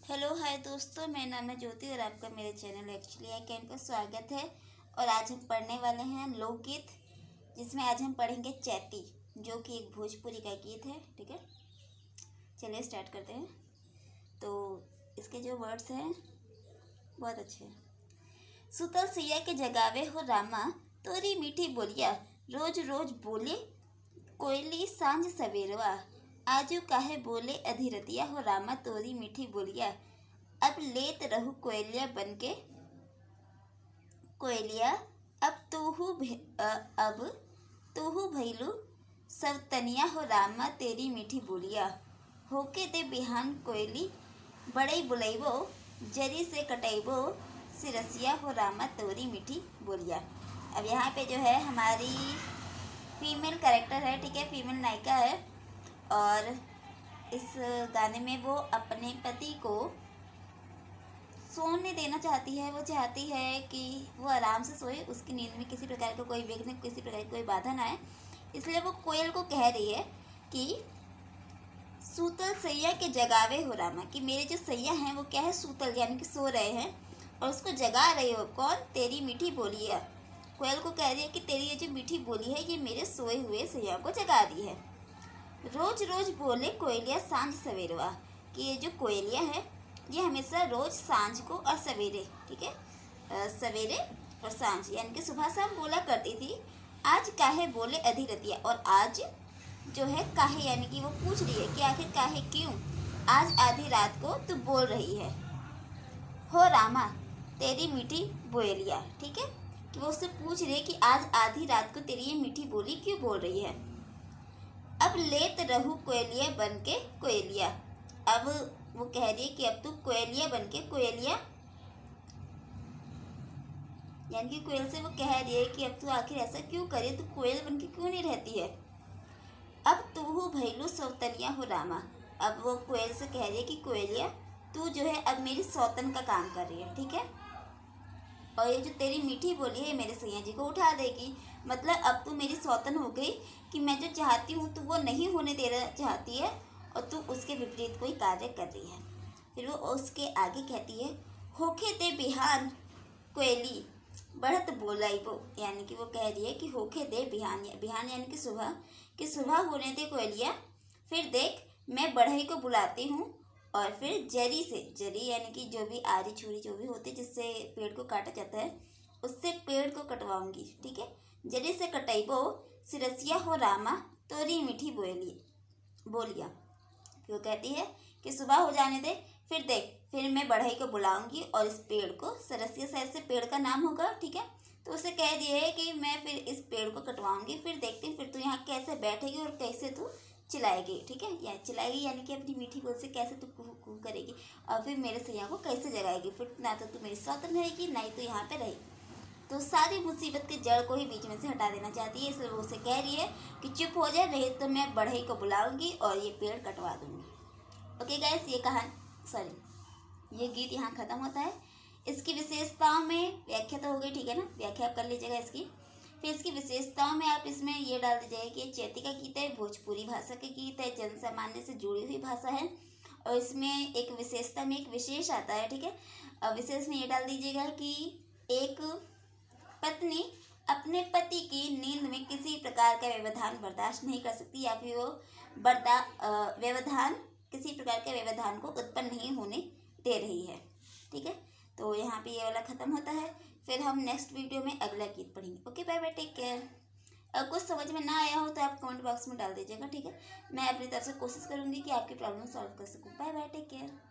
Hello hi दोस्तों, मेरा नाम है ज्योति और आपका मेरे चैनल एक्चुअली आई कैन पर स्वागत है। और आज हम पढ़ने वाले हैं लोकगीत, जिसमें आज हम पढ़ेंगे चैती, जो कि एक भोजपुरी का गीत है। ठीक है, चलिए स्टार्ट करते हैं। तो इसके जो वर्ड्स हैं बहुत अच्छे हैं। सुतल सैया के जगावे हो रामा, तोरी मीठी बोलिया, रोज रोज बोले कोयली सांझ सवेरवा, आजू काहे बोले अधिरतिया हो रामा, तोरी मीठी बोलिया, अब लेत रहू कोयलिया बनके कोयलिया, अब तूहू भैलू सब तनिया हो रामा, तेरी मीठी बोलिया, होके दे बिहान कोयली, बड़ई बुलैबो, जरी से कटैबो, सिरसिया हो रामा, तोरी मीठी बोलिया। अब यहाँ पे जो है हमारी फीमेल कैरेक्टर है, ठीक है, फीमेल नायिका है। और इस गाने में वो अपने पति को सोने देना चाहती है। वो चाहती है कि वो आराम से सोए, उसकी नींद में किसी प्रकार का कोई विघ्न, किसी प्रकार की कोई बाधा ना आए। इसलिए वो कोयल को कह रही है कि सूतल सैया के जगावे हो रामा, कि मेरे जो सैया हैं वो क्या है, सूतल यानी कि सो रहे हैं, और उसको जगा रही हो। कौन? तेरी मीठी बोली है। कोयल को कह रही है कि तेरी ये जो मीठी बोली है ये मेरे सोए हुए सैया को जगा रही है। रोज रोज बोले कोयलिया सांझ सवेरवा, कि ये जो कोयलिया है ये हमेशा रोज सांझ को और सवेरे, ठीक है, सवेरे और सांझ यानी कि सुबह शाम बोला करती थी। आज काहे बोले अधिरतिया, और आज जो है काहे यानी कि वो पूछ रही है कि आखिर काहे, क्यों आज आधी रात को तू बोल रही है हो रामा, तेरी मीठी बोलिया। ठीक है, कि वो उससे पूछ रही है कि आज आधी रात को तेरी ये मीठी बोली क्यों बोल रही है। अब लेत रहू कोयलिया बन के कोयलिया, अब वो कह रही है कि अब तू कोयलिया बन के कोयलिया, यानी कि कोयल से वो कह रही है कि अब तू आखिर ऐसा क्यों करे, तू कोयल बन के क्यों नहीं रहती है। अब तू भैलू सौतनिया हो रामा, अब वो कोयल से कह रही है कि कोयलिया तू जो है अब मेरी सौतन का काम कर रही है। ठीक है, और ये जो तेरी मीठी बोली है मेरे सैया जी को उठा देगी। मतलब अब तू मेरी सौतन हो गई, कि मैं जो चाहती हूँ तू वो नहीं होने देना चाहती है, और तू उसके विपरीत कोई कार्य कर रही है। फिर वो उसके आगे कहती है, होखे दे बिहान कोयली बढ़त बोलाइबो, यानी कि वो कह रही है कि होखे दे बिहान, बिहान यानी कि सुबह, कि सुबह होने दे कोयलिया, फिर देख मैं बढ़ई को बुलाती हूँ, और फिर जरी से, जरी यानी कि जो भी आरी छुरी जो भी होती है जिससे पेड़ को काटा जाता है, उससे पेड़ को कटवाऊंगी। ठीक है, जरी से कटैबो, सिरसिया हो रामा, तोरी मीठी बोलिया। वो कहती है कि सुबह हो जाने दे, फिर देख, फिर मैं बढ़ई को बुलाऊंगी और इस पेड़ को, सरसिया शायद से पेड़ का नाम होगा, ठीक है, तो उसे कह दिया है कि मैं फिर इस पेड़ को कटवाऊंगी, फिर देखती हूँ फिर तू यहाँ कैसे बैठेगी और कैसे तू चिल्लाएगी। ठीक है, या चिल्लाएगी यानी कि अपनी मीठी बोल से कैसे तू कू कू करेगी, और फिर मेरे सैया को कैसे जगाएगी। फिर ना तो तू मेरी सौतन रहेगी, ना ही तो यहाँ पे रहेगी। तो सारी मुसीबत के जड़ को ही बीच में से हटा देना चाहती है, इसलिए वो उसे कह रही है कि चुप हो जाए, नहीं तो मैं बढ़ई को बुलाऊंगी और ये पेड़ कटवा दूंगी। ओके गाइस, ये कहानी, सॉरी, ये गीत यहाँ ख़त्म होता है। इसकी विशेषताओं में व्याख्या तो हो गई, ठीक है ना, व्याख्या आप कर लीजिएगा इसकी। फिर इसकी विशेषताओं में आप इसमें ये डाल दीजिएगा कि ये चैती का गीत है, भोजपुरी भाषा का गीत है, जन सामान्य से जुड़ी हुई भाषा है, और इसमें एक विशेषता में एक विशेष आता है। ठीक है, विशेष में ये डाल दीजिएगा कि एक पत्नी अपने पति की नींद में किसी प्रकार का व्यवधान बर्दाश्त नहीं कर सकती, या फिर वो व्यवधान, किसी प्रकार के व्यवधान को उत्पन्न नहीं होने दे रही है। ठीक है, तो यहाँ पे ये वाला ख़त्म होता है। फिर हम नेक्स्ट वीडियो में अगला गीत पढ़ेंगे। Okay, bye bye, take care. अगर कुछ समझ में ना आया हो तो आप कमेंट बॉक्स में डाल दीजिएगा। ठीक है, मैं अपनी तरफ से कोशिश करूँगी कि आपकी प्रॉब्लम सॉल्व कर सकूँ। Bye bye, take care.